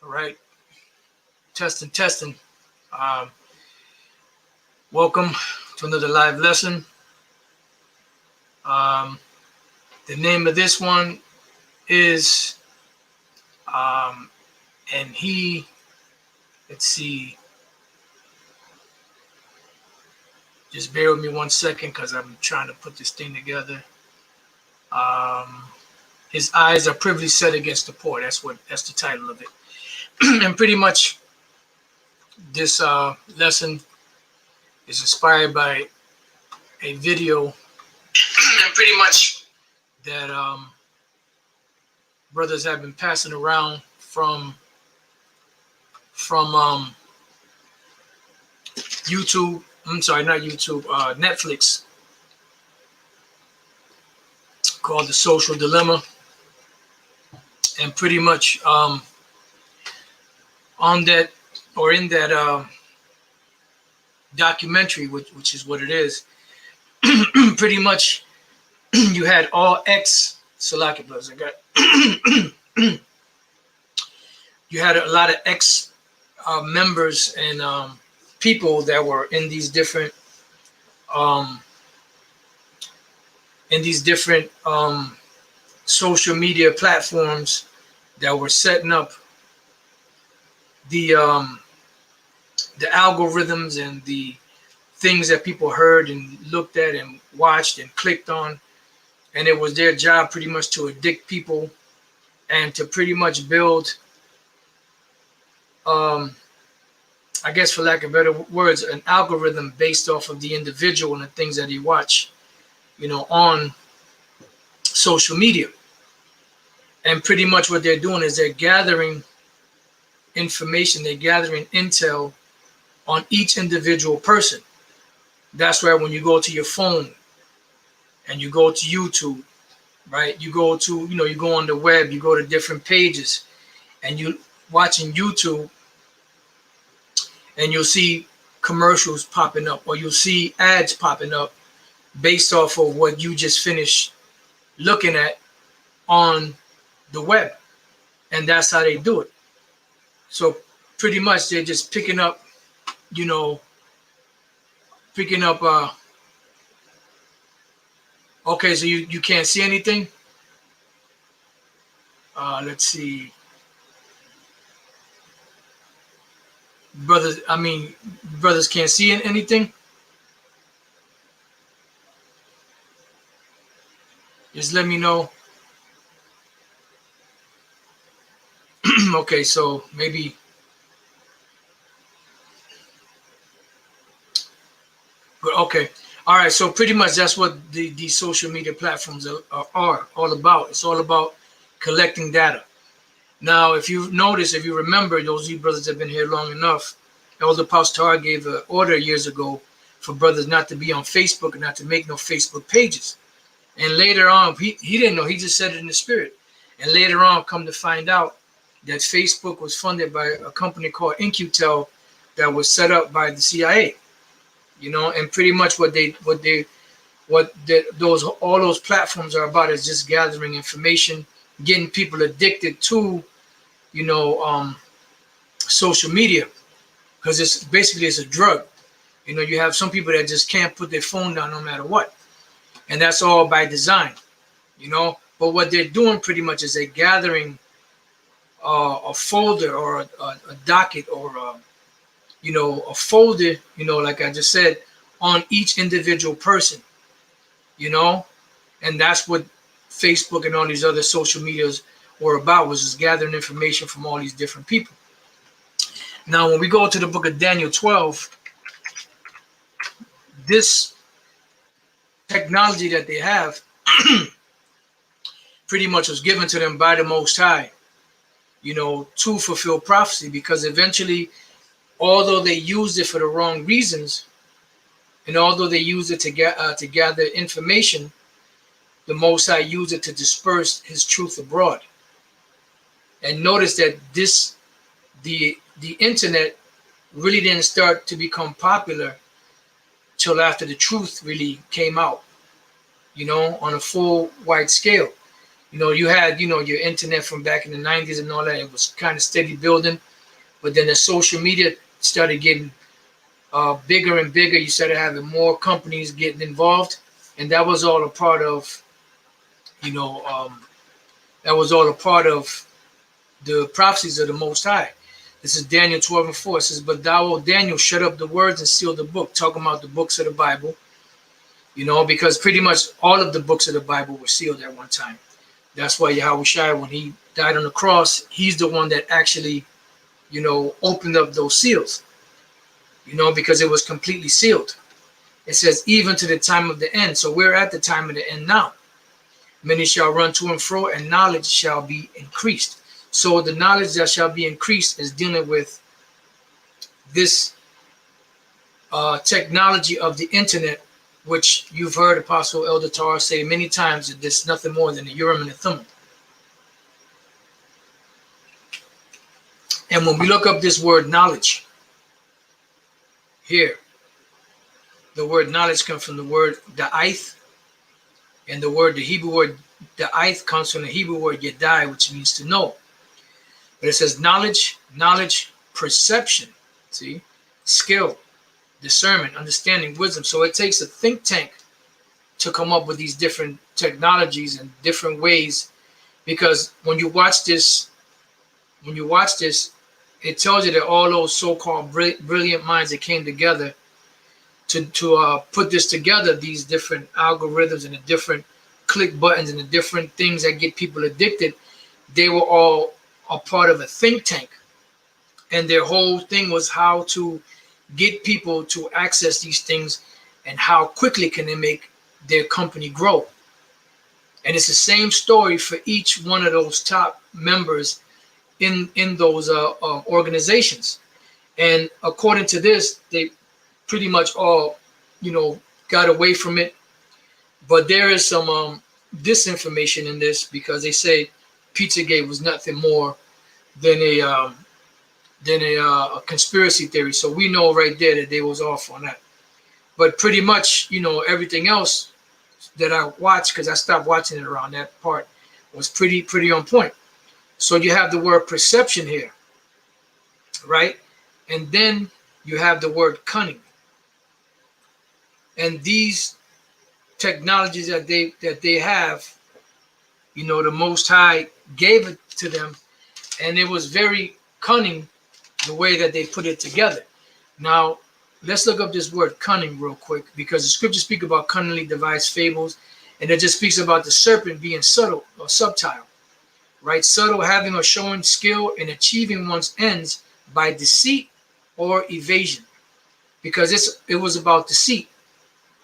All right, testing, testing. Um, Welcome to another live lesson. Um, the name of this one is, um, and he, let's see, just bear with me 1 second because I'm trying to put this thing together. Um, his eyes are privily set against the poor. That's the title of it. And pretty much this lesson is inspired by a video, and pretty much that brothers have been passing around from YouTube. I'm sorry, not YouTube. Netflix, called The Social Dilemma, and pretty much on that or in that documentary, which is what it is. Pretty much, you had all ex Salaki brothers. I got you had a lot of ex members and people that were um, in these different social media platforms that were setting up the the algorithms and the things that people heard and looked at and watched and clicked on, and it was their job pretty much to addict people and to pretty much build, um, I guess for lack of better words, an algorithm based off of the individual and the things that he watch, on social media. And pretty much what they're doing is they're gathering information, they're gathering intel on each individual person. That's why when you go to your phone and you go to YouTube, right? You go to, you go on the web, you go to different pages, and you watching YouTube, and you'll see commercials popping up, or you'll see ads popping up based off of what you just finished looking at on the web. And that's how they do it. So pretty much they're just picking up, okay, so you can't see anything. Let's see. Brothers can't see anything. Just let me know. Okay, so maybe. Okay. All right. So pretty much that's what these social media platforms are all about. It's all about collecting data. Now, if you notice, if you remember, those of you brothers that have been here long enough, Elder Pastor gave an order years ago for brothers not to be on Facebook and not to make no Facebook pages. And later on, he didn't know. He just said it in the spirit. And later on, come to find out that Facebook was funded by a company called InQtel that was set up by the CIA. And pretty much all those platforms are about is just gathering information, getting people addicted to, social media, because it's a drug. You have some people that just can't put their phone down no matter what, and that's all by design. But what they're doing pretty much is they're gathering a folder or a docket or a folder, like I just said, on each individual person, and that's what Facebook and all these other social medias were about, was just gathering information from all these different people. Now, when we go to the book of Daniel 12, this technology that they have pretty much was given to them by the Most High, to fulfill prophecy, because eventually, although they used it for the wrong reasons, and although they used it to gather information, the Most High used it to disperse His truth abroad. And notice that the internet really didn't start to become popular till after the truth really came out, on a full wide scale. You had, your internet from back in the 90s and all that. It was kind of steady building. But then the social media started getting bigger and bigger. You started having more companies getting involved. And that was all a part of, you know, um, that was all a part of the prophecies of the Most High. This is Daniel 12 and 4. It says, "But thou, O Daniel, shut up the words and seal the book," talking about the books of the Bible, because pretty much all of the books of the Bible were sealed at one time. That's why Yahweh Shai, when he died on the cross, he's the one that actually, opened up those seals, because it was completely sealed. It says, even to the time of the end. So we're at the time of the end now. Many shall run to and fro, and knowledge shall be increased. So the knowledge that shall be increased is dealing with this technology of the internet, which you've heard Apostle Elder Tar say many times, that there's nothing more than the Urim and the Thummim. And when we look up this word knowledge here, the word knowledge comes from the word da'ith, and the Hebrew word da'ith comes from the Hebrew word yadai, which means to know. But it says knowledge, perception, see, skill, discernment, understanding, wisdom. So it takes a think tank to come up with these different technologies and different ways, because when you watch this, it tells you that all those so-called brilliant minds that came together to put this together, these different algorithms and the different click buttons and the different things that get people addicted, they were all a part of a think tank. And their whole thing was how to get people to access these things and how quickly can they make their company grow. And it's the same story for each one of those top members in those organizations. And according to this, they pretty much all, got away from it. But there is some disinformation in this, because they say Pizzagate was nothing more than a conspiracy theory. So we know right there that they was off on that. But pretty much, everything else that I watched, because I stopped watching it around that part, was pretty on point. So you have the word perception here, right? And then you have the word cunning. And these technologies that they have, the Most High gave it to them, and it was very cunning the way that they put it together. Now, let's look up this word cunning real quick, because the scriptures speak about cunningly devised fables, and it just speaks about the serpent being subtle or subtile. Right? Subtle, having or showing skill in achieving one's ends by deceit or evasion, because it was about deceit.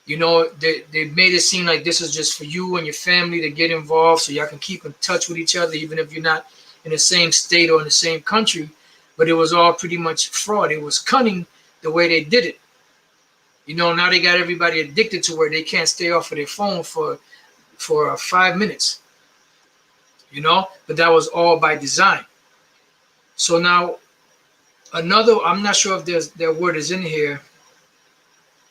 They made it seem like this is just for you and your family to get involved, so y'all can keep in touch with each other, even if you're not in the same state or in the same country. But it was all pretty much fraud. It was cunning the way they did it. Now they got everybody addicted to where they can't stay off of their phone for 5 minutes. But that was all by design. So now I'm not sure if that word is in here.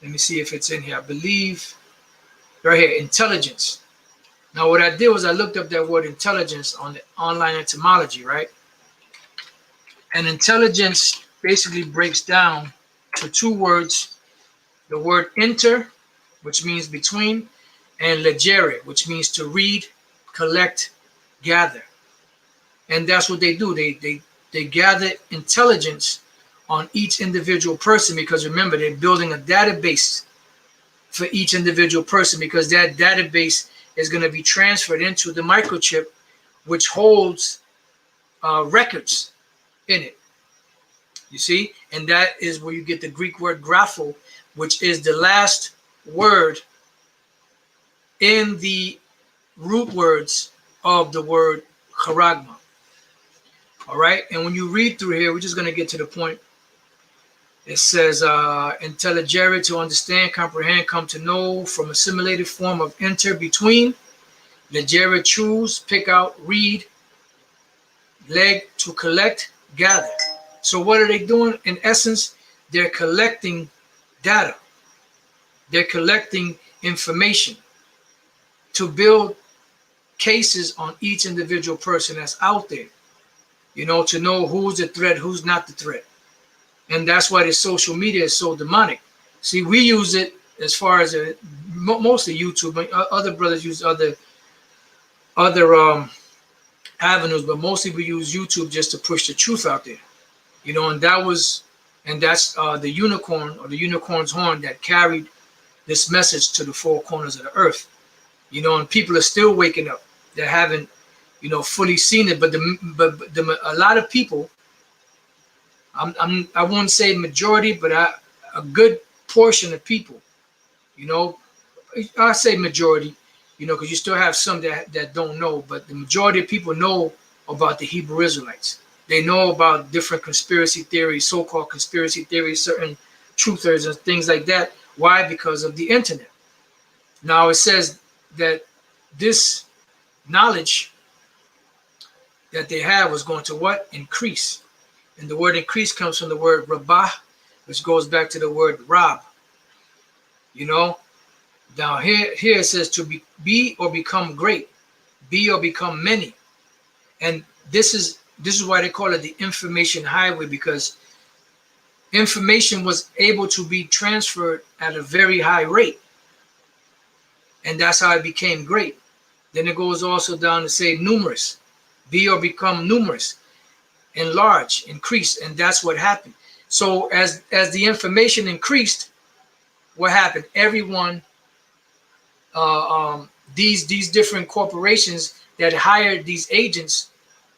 Let me see if it's in here. I believe right here, intelligence. Now what I did was I looked up that word intelligence on the online etymology, right? And intelligence basically breaks down to two words: the word inter, which means between, and legere, which means to read, collect, gather. And that's what they do. They gather intelligence on each individual person, because remember, they're building a database for each individual person, because that database is going to be transferred into the microchip, which holds records in it. You see? And that is where you get the Greek word grapho, which is the last word in the root words of the word charagma. All right? And when you read through here, we're just going to get to the point. It says, intelligere, to understand, comprehend, come to know, from assimilated form of enter, between. Legere, choose, pick out, read. Leg, to collect, gather. So what are they doing? In essence, they're collecting data. They're collecting information to build cases on each individual person that's out there, to know who's the threat, who's not the threat. And that's why the social media is so demonic. See, we use it as far as mostly YouTube, but other brothers use other avenues, but mostly we use YouTube just to push the truth out there. And that's the unicorn or the unicorn's horn that carried this message to the four corners of the earth. And people are still waking up. They haven't, fully seen it, but a lot of people, I won't say majority, but a good portion of people, I say majority, because you still have some that don't know, but the majority of people know about the Hebrew Israelites. They know about different conspiracy theories, so-called conspiracy theories, certain truthers and things like that. Why? Because of the internet. Now it says that this knowledge that they have was going to what? Increase. And the word increase comes from the word rabah, which goes back to the word rab. Now here it says to be or become great, be or become many. And this is why they call it the information highway, because information was able to be transferred at a very high rate. And that's how it became great. Then it goes also down to say numerous, be or become numerous, enlarge, increase. And that's what happened. So as the information increased, what happened? Everyone, these different corporations that hired these agents,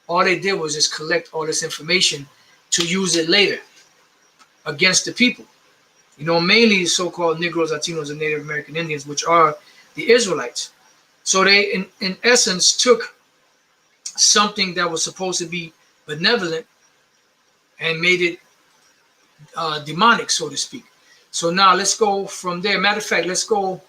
all they did was just collect all this information to use it later against the people. Mainly so-called Negroes, Latinos, and Native American Indians, which are the Israelites. So they, in essence, took something that was supposed to be benevolent and made it demonic, so to speak. So now let's go from there. Matter of fact, let's go.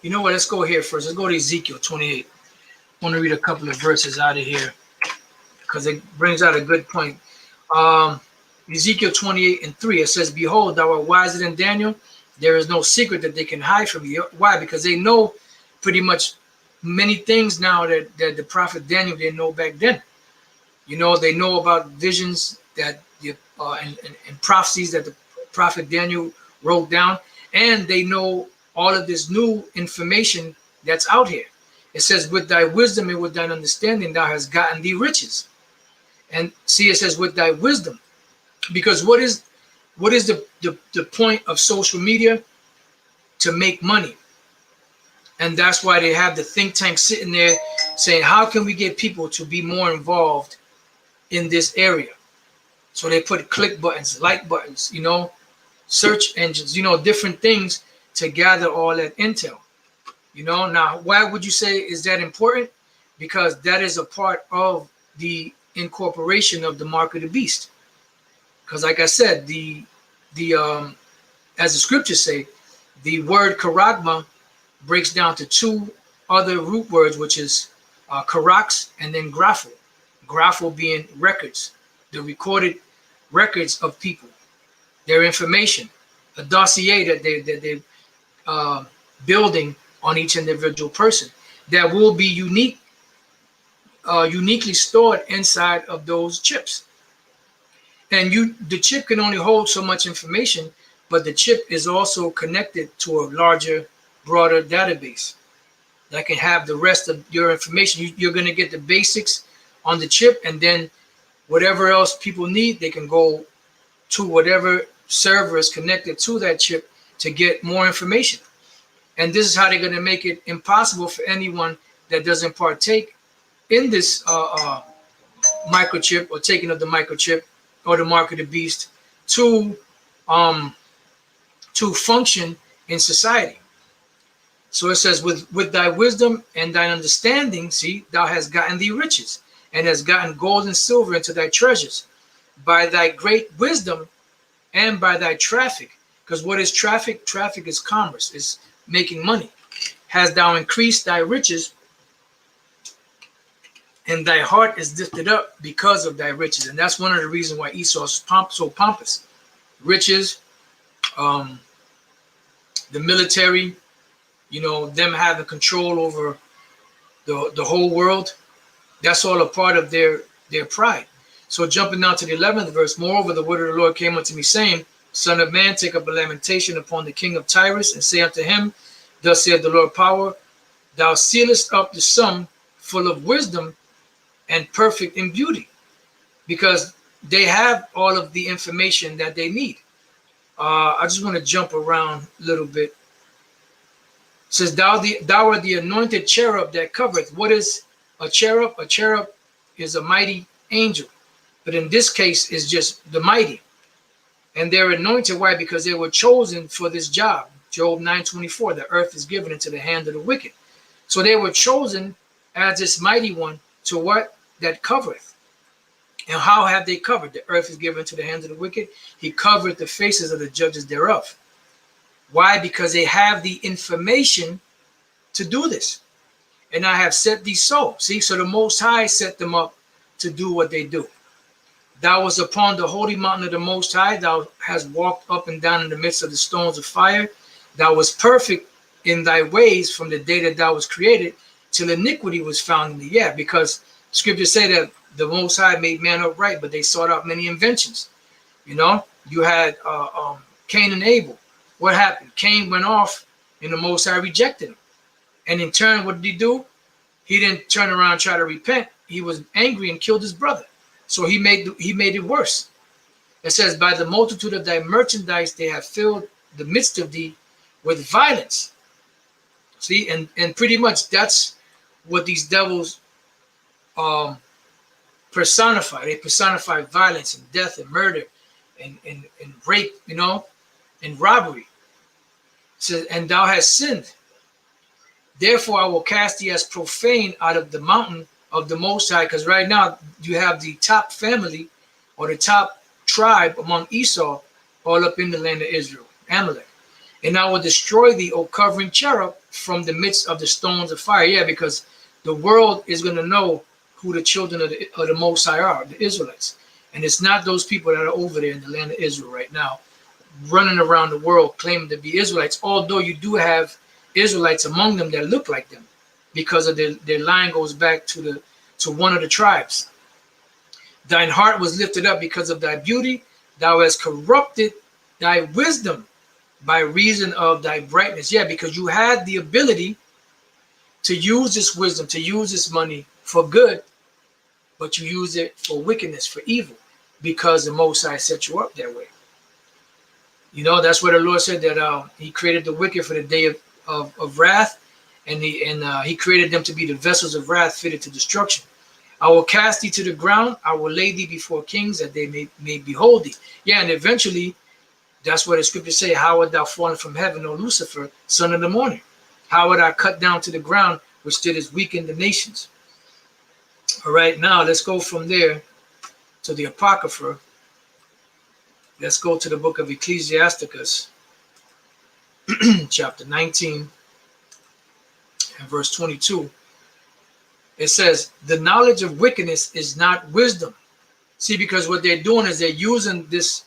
You know what? Let's go here first. Let's go to Ezekiel 28. I want to read a couple of verses out of here because it brings out a good point. Ezekiel 28:3, it says, "Behold, thou art wiser than Daniel. There is no secret that they can hide from you." Why? Because they know pretty much many things now that the prophet Daniel didn't know back then. They know about visions that and prophecies that the prophet Daniel wrote down, and they know all of this new information that's out here. It says, "With thy wisdom and with thine understanding, thou hast gotten thee riches." And see, it says, "With thy wisdom," because what is the point of social media? To make money. And that's why they have the think tank sitting there saying, how can we get people to be more involved in this area? So they put click buttons, like buttons, search engines, different things to gather all that intel. Now, why would you say is that important? Because that is a part of the incorporation of the mark of the beast. Because like I said, the as the scriptures say, the word charagma breaks down to two other root words, which is karax and then grapho. Grapho being records, the recorded records of people, their information, a dossier that they're building on each individual person that will be uniquely stored inside of those chips. And the chip can only hold so much information, but the chip is also connected to a larger, broader database that can have the rest of your information. You're going to get the basics on the chip, and then whatever else people need, they can go to whatever server is connected to that chip to get more information. And this is how they're going to make it impossible for anyone that doesn't partake in this microchip or taking of the microchip or the mark of the beast to function in society. So it says, with thy wisdom and thine understanding, see, thou hast gotten thee riches, and hast gotten gold and silver into thy treasures, by thy great wisdom and by thy traffic. Because what is traffic? Traffic is commerce, is making money. Hast thou increased thy riches, and thy heart is lifted up because of thy riches. And that's one of the reasons why Esau's so pompous. Riches, the military, them having control over the whole world. That's all a part of their pride. So jumping down to the 11th verse, moreover, the word of the Lord came unto me, saying, Son of man, take up a lamentation upon the king of Tyrus, and say unto him, Thus saith the Lord power, thou sealest up the sum full of wisdom and perfect in beauty, because they have all of the information that they need. I just want to jump around a little bit. It says, thou art the anointed cherub that covereth. What is a cherub? A cherub is a mighty angel, but in this case, is just the mighty. And they're anointed. Why? Because they were chosen for this job. Job 9:24, the earth is given into the hand of the wicked. So they were chosen as this mighty one to what? That covereth. And how have they covered? The earth is given to the hands of the wicked. He covered the faces of the judges thereof. Why? Because they have the information to do this. And I have set thee so. See, so the Most High set them up to do what they do. Thou was upon the holy mountain of the Most High. Thou hast walked up and down in the midst of the stones of fire. Thou was perfect in thy ways from the day that thou was created, till iniquity was found in thee. Yeah, because scriptures say that the Most High made man upright, but they sought out many inventions. You had Cain and Abel. What happened? Cain went off, and the Most High rejected him. And in turn, what did he do? He didn't turn around and try to repent. He was angry and killed his brother. So he made it worse. It says, by the multitude of thy merchandise, they have filled the midst of thee with violence. See, and pretty much that's what these devils personify. They personify violence and death and murder and rape, and robbery. It says, and thou hast sinned. Therefore, I will cast thee as profane out of the mountain of the Most High. Because right now, you have the top family or the top tribe among Esau all up in the land of Israel, Amalek. And I will destroy thee, O covering cherub, from the midst of the stones of fire. Yeah, because the world is going to know who the children of the Most High are, the Israelites. And it's not those people that are over there in the land of Israel right now, running around the world claiming to be Israelites, although you do have Israelites among them that look like them, because of their line goes back to one of the tribes. Thine heart was lifted up because of thy beauty. Thou hast corrupted thy wisdom by reason of thy brightness. Yeah, because you had the ability to use this wisdom, to use this money for good, but you use it for wickedness, for evil, because the Most High set you up that way. That's where the Lord said that he created the wicked for the day of wrath, and he created them to be the vessels of wrath fitted to destruction. I will cast thee to the ground. I will lay thee before kings, that they may behold thee. Yeah, and eventually, that's what the scriptures say. How art thou fallen from heaven, O Lucifer, son of the morning? How art thou cut down to the ground, which didst weaken the nations? All right, now let's go from there to the Apocrypha. Let's go to the book of Ecclesiasticus, chapter 19 and verse 22. It says, the knowledge of wickedness is not wisdom. See, because what they're doing is they're using this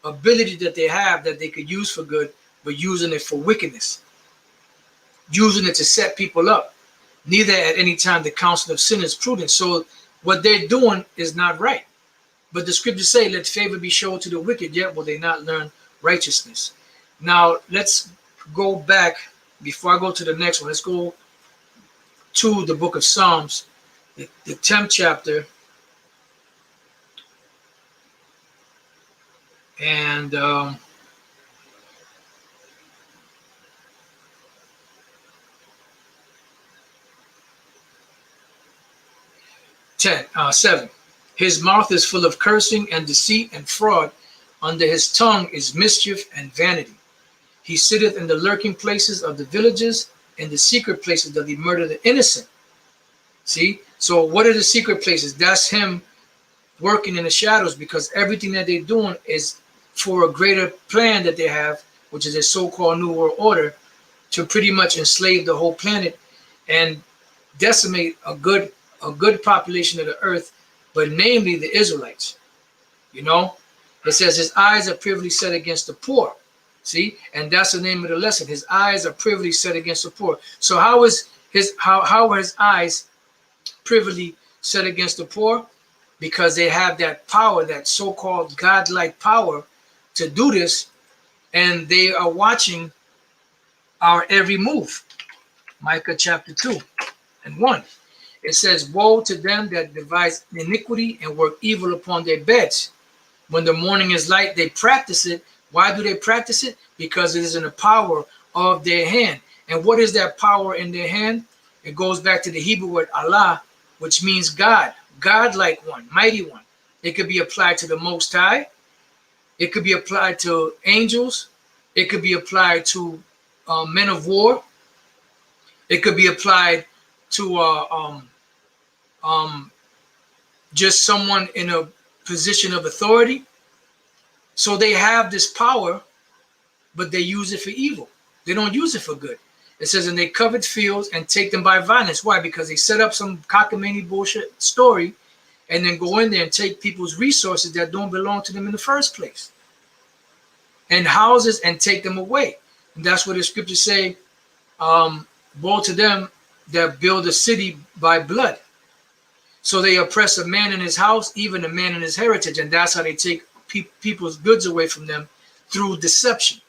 ability that they have that they could use for good, but using it for wickedness, using it to set people up. Neither at any time the counsel of sin is prudent. So what they're doing is not right. But the scriptures say, let favor be shown to the wicked, yet will they not learn righteousness. Now, let's go back. Before I go to the next one, let's go to the book of Psalms, the 10th chapter. And seven. His mouth is full of cursing and deceit and fraud. Under his tongue is mischief and vanity. He sitteth in the lurking places of the villages. In the secret places doth he murder the innocent. See? So what are the secret places? That's him working in the shadows, because everything that they're doing is for a greater plan that they have, which is a so-called New World Order, to pretty much enslave the whole planet and decimate a good population of the earth, but namely the Israelites. It says his eyes are privily set against the poor. See, and that's the name of the lesson. His eyes are privily set against the poor. So how are his eyes privily set against the poor? Because they have that power, that so-called godlike power, to do this, and they are watching our every move. Micah chapter 2 and 1. It says, woe to them that devise iniquity and work evil upon their beds. When the morning is light, they practice it. Why do they practice it? Because it is in the power of their hand. And what is that power in their hand? It goes back to the Hebrew word Allah, which means God, God-like one, mighty one. It could be applied to the Most High. It could be applied to angels. It could be applied to men of war. It could be applied to just someone in a position of authority. So they have this power, but they use it for evil. They don't use it for good. It says, and they covet fields and take them by violence. Why? Because they set up some cockamamie bullshit story and then go in there and take people's resources that don't belong to them in the first place, and houses, and take them away. And that's what the scriptures say, woe to them that build a city by blood. So they oppress a man in his house, even a man in his heritage. And that's how they take people's goods away from them, through deception.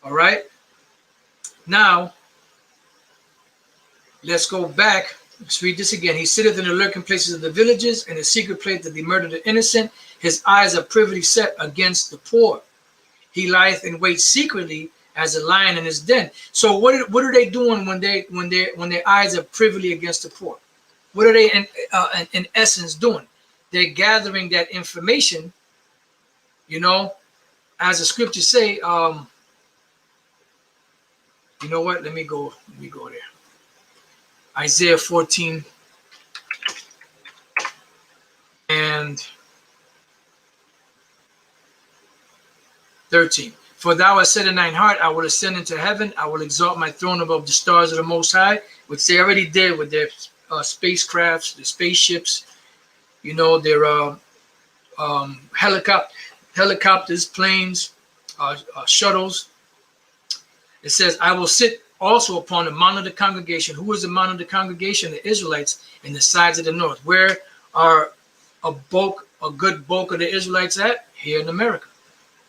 All right. Now, let's go back. Let's read this again. He sitteth in the lurking places of the villages, and the secret place that he murdered the innocent. His eyes are privily set against the poor. He lieth in wait secretly as a lion in his den. So what are they doing when their eyes are privily against the poor? What are they in essence doing? They're gathering that information, as the scriptures say. You know what? Let me go there. Isaiah 14 and 13. For thou hast said in thine heart, I will ascend into heaven. I will exalt my throne above the stars of the Most High, which they already did with their spacecrafts, the spaceships, their helicopters, planes, shuttles. It says, I will sit also upon the mount of the congregation. Who is the mount of the congregation? The Israelites in the sides of the north. Where are a good bulk of the Israelites at? Here in America,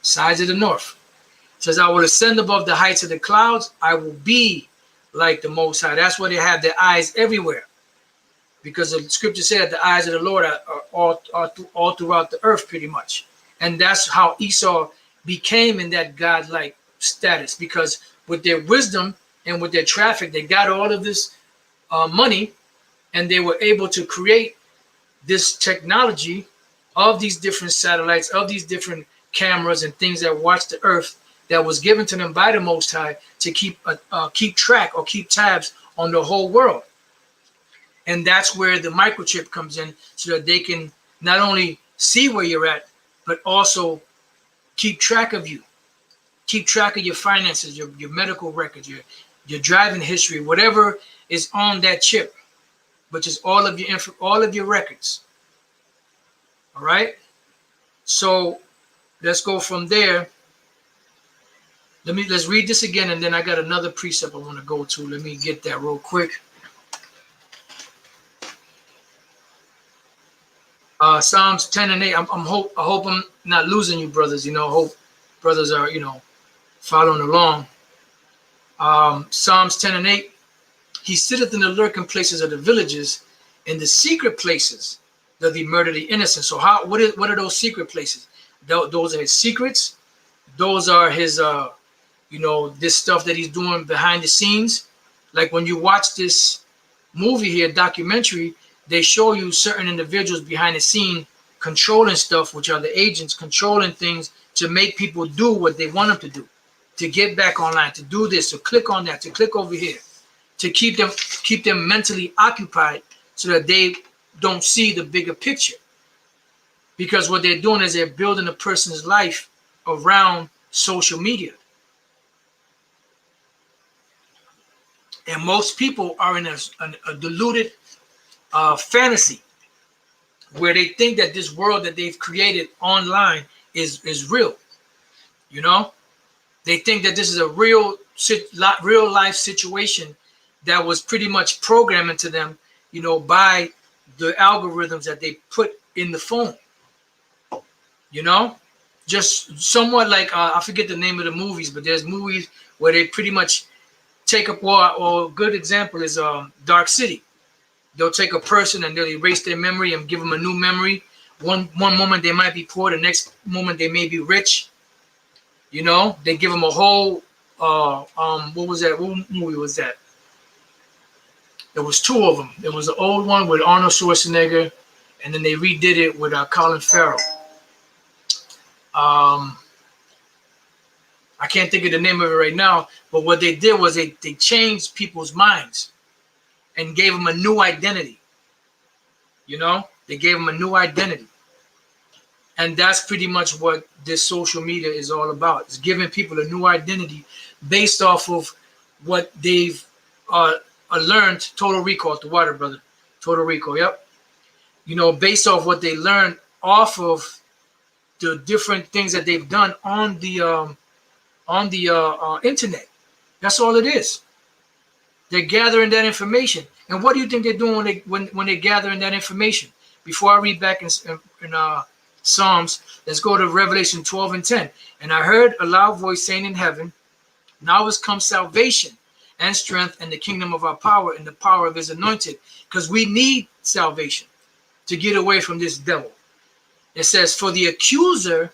sides of the north. It says, I will ascend above the heights of the clouds. I will be like the Most High. That's why they have their eyes everywhere, because the scripture said that the eyes of the Lord are all throughout the earth, pretty much. And that's how Esau became in that godlike status, because with their wisdom and with their traffic, they got all of this money, and they were able to create this technology of these different satellites, of these different cameras and things that watch the earth, that was given to them by the Most High to keep track or keep tabs on the whole world. And that's where the microchip comes in, so that they can not only see where you're at, but also keep track of you, keep track of your finances, your medical records, your driving history, whatever is on that chip, which is all of your records. All right. So let's go from there. Let's read this again, and then I got another precept I want to go to. Let me get that real quick. Psalms 10 and 8. I hope I'm not losing you, brothers. Hope brothers are following along. Psalms 10 and 8. He sitteth in the lurking places of the villages, in the secret places doth he murder the innocent. So what are those secret places? Those are his secrets. Those are his this stuff that he's doing behind the scenes. Like when you watch this movie here, documentary, they show you certain individuals behind the scene controlling stuff, which are the agents controlling things to make people do what they want them to do, to get back online, to do this, to click on that, to click over here, to keep them mentally occupied so that they don't see the bigger picture. Because what they're doing is they're building a person's life around social media. And most people are in a deluded fantasy where they think that this world that they've created online is real, They think that this is a real life situation that was pretty much programmed into them, by the algorithms that they put in the phone. You know, just somewhat like I forget the name of the movies, but there's movies where they pretty much take up. Well, a good example is Dark City. They'll take a person and they'll erase their memory and give them a new memory. One moment they might be poor, the next moment they may be rich. They give them a whole. What was that? What movie was that? There was two of them. There was an old one with Arnold Schwarzenegger, and then they redid it with Colin Farrell. I can't think of the name of it right now, but what they did was they changed people's minds and gave them a new identity. They gave them a new identity. And that's pretty much what this social media is all about. It's giving people a new identity based off of what they've learned. Total recall at the water, brother. Total recall, yep. Based off what they learned off of the different things that they've done on the internet. That's all it is. They're gathering that information. And what do you think they're doing when they're gathering that information? Before I read back in Psalms, let's go to Revelation 12 and 10. And I heard a loud voice saying in heaven, now has come salvation and strength and the kingdom of our power and the power of his anointed. Because we need salvation to get away from this devil. It says, for the accuser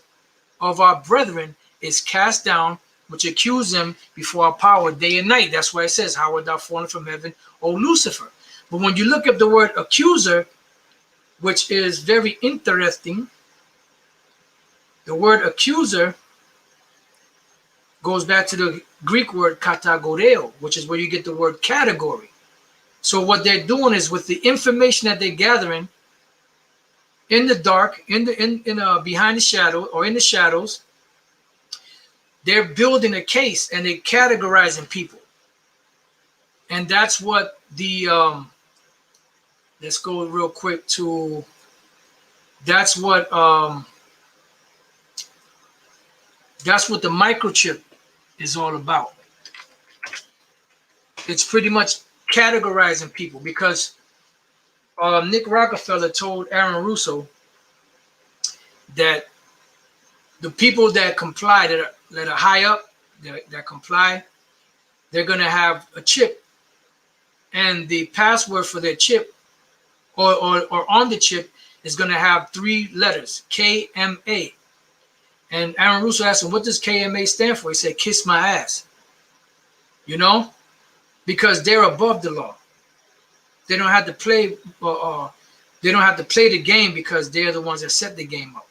of our brethren is cast down, which accuse them before our power day and night. That's why it says, how art thou fallen from heaven, O Lucifer? But when you look up the word accuser, which is very interesting, the word accuser goes back to the Greek word katagoreo, which is where you get the word category. So what they're doing is with the information that they're gathering in the dark, behind the shadow or in the shadows, they're building a case and they're categorizing people. And that's what the let's go real quick to that's what the microchip is all about. It's pretty much categorizing people because Nick Rockefeller told Aaron Russo that the people that comply, that are high up, that comply, they're going to have a chip. And the password for their chip or on the chip is going to have 3 letters, KMA. And Aaron Russo asked him, what does KMA stand for? He said, kiss my ass. Because they're above the law. They don't have to play they don't have to play the game because they're the ones that set the game up.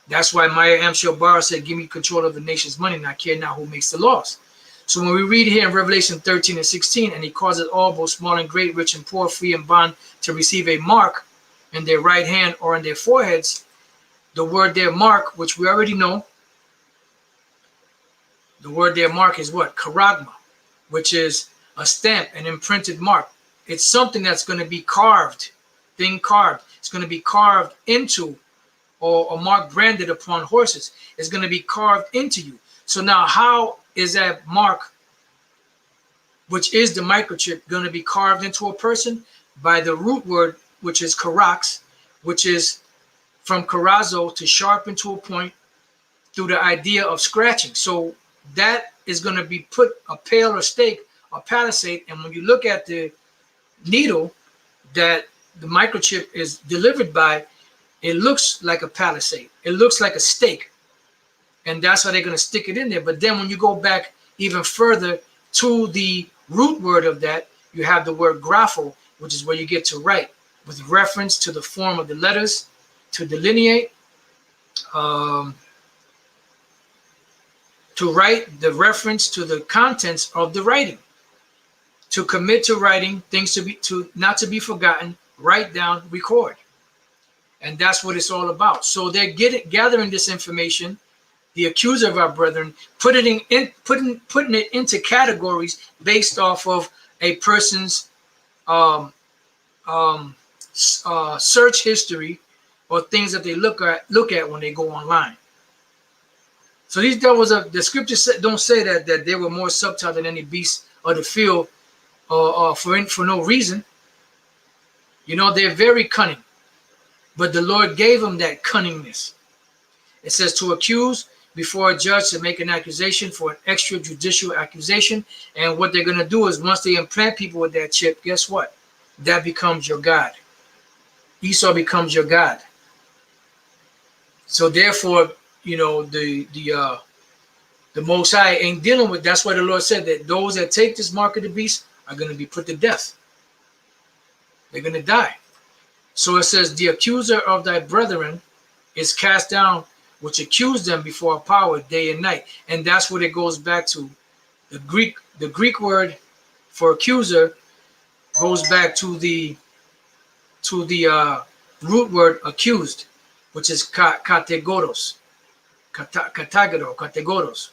That's why Maya Angelou said, give me control of the nation's money, and I care not who makes the laws. So when we read here in Revelation 13 and 16, and he causes all, both small and great, rich and poor, free and bond, to receive a mark in their right hand or in their foreheads, the word there, mark, which we already know, the word there, mark, is what? Charagma, which is a stamp, an imprinted mark. It's something that's going to be carved, carved. It's going to be carved into, or a mark branded upon horses. It's going to be carved into you. So now how is that mark, which is the microchip, going to be carved into a person? By the root word, which is karax, which is from karazo, to sharpen to a point, through the idea of scratching. So that is going to be put a pale or stake, a palisade. And when you look at the needle that the microchip is delivered by, it looks like a palisade. It looks like a stake. And that's how they're going to stick it in there. But then when you go back even further to the root word of that, you have the word grapho, which is where you get to write, with reference to the form of the letters, to delineate, to write, the reference to the contents of the writing, to commit to writing, things to not to be forgotten, write down, record. And that's what it's all about. So they're gathering this information, the accuser of our brethren, putting it into categories based off of a person's search history, or things that they look at when they go online. So these devils are, the scriptures don't say that they were more subtle than any beast of the field, for no reason. They're very cunning, but the Lord gave them that cunningness. It says to accuse before a judge, to make an accusation for an extrajudicial accusation. And what they're going to do is, once they implant people with that chip, guess what? That becomes your God. Esau becomes your God. So therefore, the Most High ain't dealing with. That's why the Lord said that those that take this mark of the beast are going to be put to death. They're going to die. So it says, the accuser of thy brethren is cast down, which accused them before a power day and night. And that's what it goes back to. The Greek word for accuser goes back to the root word accused, which is kategoros,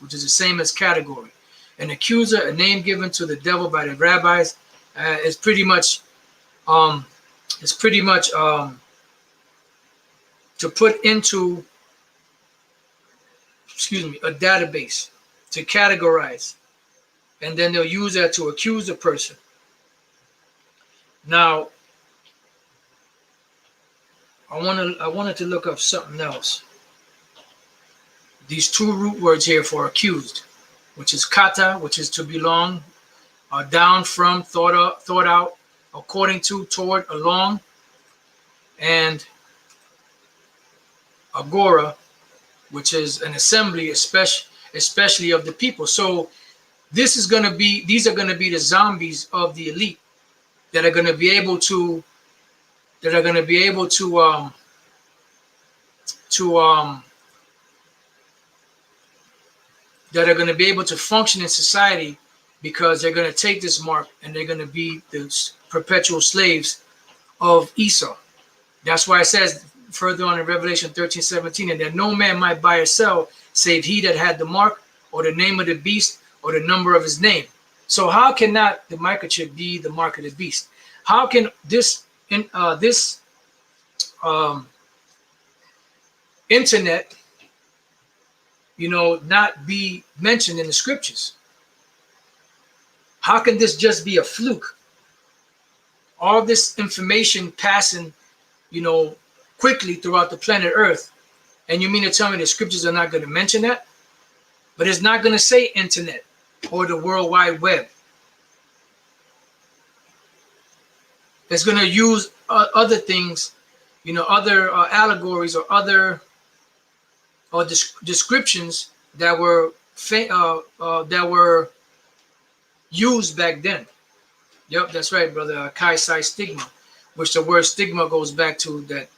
which is the same as category. An accuser, a name given to the devil by the rabbis, is pretty much to put into a database, to categorize, and then they'll use that to accuse a person. Now, I wanted to look up something else. These two root words here for accused, which is kata, which is to belong, down from, thought out, according to, toward, along, and agora, which is an assembly, especially of the people. So these are going to be the zombies of the elite that are going to be able to function in society, because they're going to take this mark and they're going to be the perpetual slaves of Esau. That's why it says further on in Revelation 13:17, and that no man might buy or sell save he that had the mark, or the name of the beast, or the number of his name. So how can not the microchip be the mark of the beast? How can this internet, not be mentioned in the scriptures? How can this just be a fluke? All this information passing, quickly throughout the planet Earth, and you mean to tell me the scriptures are not going to mention that? But it's not going to say internet or the World Wide Web. It's going to use other things, other allegories or other descriptions that were used back then. Yep, that's right, brother. Kai Sai stigma, which the word stigma goes back to that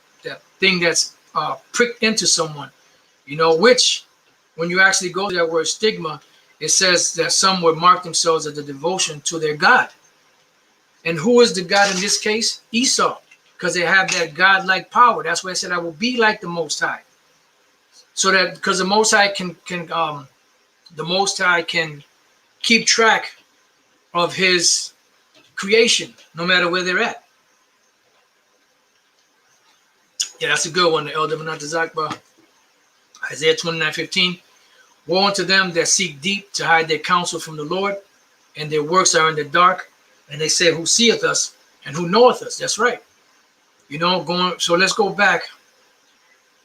thing that's pricked into someone, which when you actually go to that word stigma, it says that some would mark themselves as a devotion to their God. And who is the God in this case? Esau, because they have that God-like power. That's why I said I will be like the Most High. So that because the Most High can keep track of his creation, no matter where they're at. Yeah, that's a good one, the Elder Manatazakba. Isaiah 29:15. Woe unto them that seek deep to hide their counsel from the Lord, and their works are in the dark. And they say, who seeth us and who knoweth us? That's right. So let's go back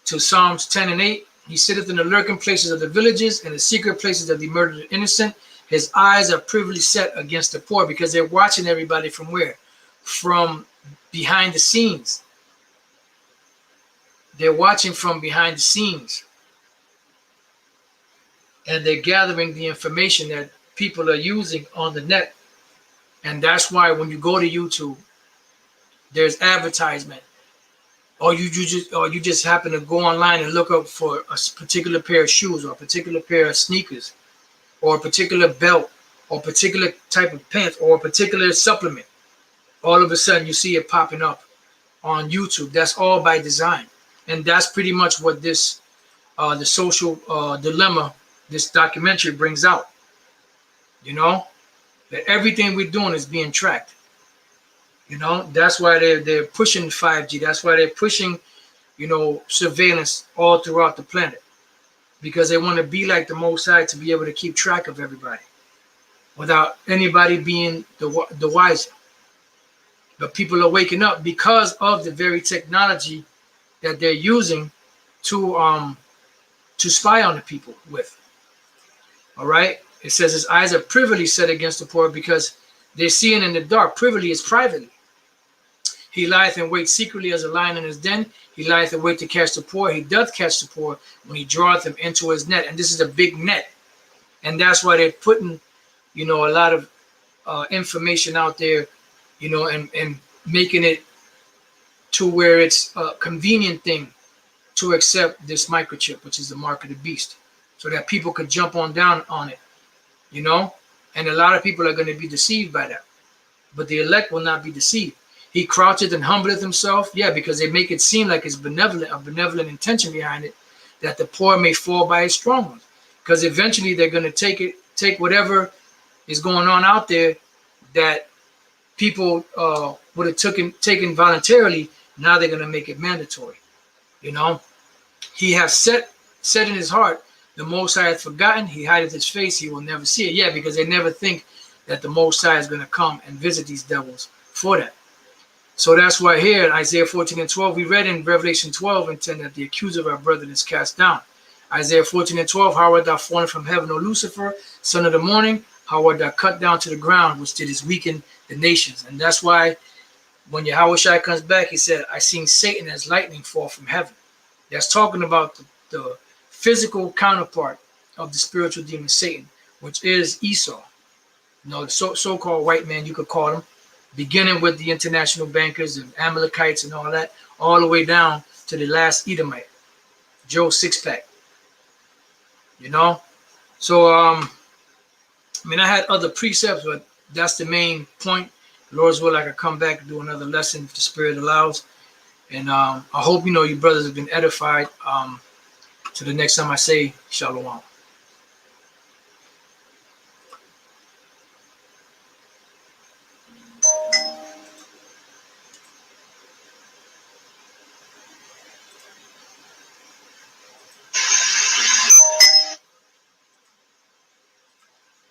to Psalms 10:8. He sitteth in the lurking places of the villages, and the secret places of the murdered innocent. His eyes are privily set against the poor, because they're watching everybody from where? From behind the scenes. They're watching from behind the scenes. And they're gathering the information that people are using on the net. And that's why when you go to YouTube, there's advertisement. Or you just happen to go online and look up for a particular pair of shoes, or a particular pair of sneakers, or a particular belt, or a particular type of pants, or a particular supplement. All of a sudden you see it popping up on YouTube. That's all by design. And that's pretty much what this the social dilemma, this documentary brings out. That everything we're doing is being tracked. That's why they're pushing 5G. That's why they're pushing, surveillance all throughout the planet. because they want to be like the Most High, to be able to keep track of everybody without anybody being the wiser. But people are waking up because of the very technology that they're using to spy on the people with. All right. It says his eyes are privily set against the poor because they're seeing in the dark. Privily is privately. He lieth in wait secretly as a lion in his den. He lieth in wait to catch the poor. He doth catch the poor when he draweth them into his net. And this is a big net. And that's why they're putting, a lot of information out there, and making it to where it's a convenient thing to accept this microchip, which is the mark of the beast, so that people could jump down on it, and a lot of people are going to be deceived by that, but the elect will not be deceived. He croucheth and humbleth himself, because they make it seem like it's a benevolent intention behind it, that the poor may fall by his strong ones, because eventually they're going to take whatever is going on out there that people would have taken voluntarily. Now they're going to make it mandatory. He has said in his heart, the Most High hath forgotten, he hideth his face, he will never see it. Yeah, because they never think that the Most High is going to come and visit these devils for that. So that's why here in Isaiah 14 and 12, we read in Revelation 12 and 10 that the accuser of our brethren is cast down. Isaiah 14 and 12, how art thou fallen from heaven, O Lucifer, son of the morning? How art thou cut down to the ground, which didst weaken the nations? And that's why when Yahushua comes back, he said, I seen Satan as lightning fall from heaven. That's talking about the physical counterpart of the spiritual demon Satan, which is Esau. The so-called white man, you could call him, beginning with the international bankers and Amalekites and all that, all the way down to the last Edomite, Joe Sixpack. So I had other precepts, but that's the main point. Lord's will, I could come back and do another lesson if the Spirit allows. And I hope you brothers have been edified. To the next time I say Shalom.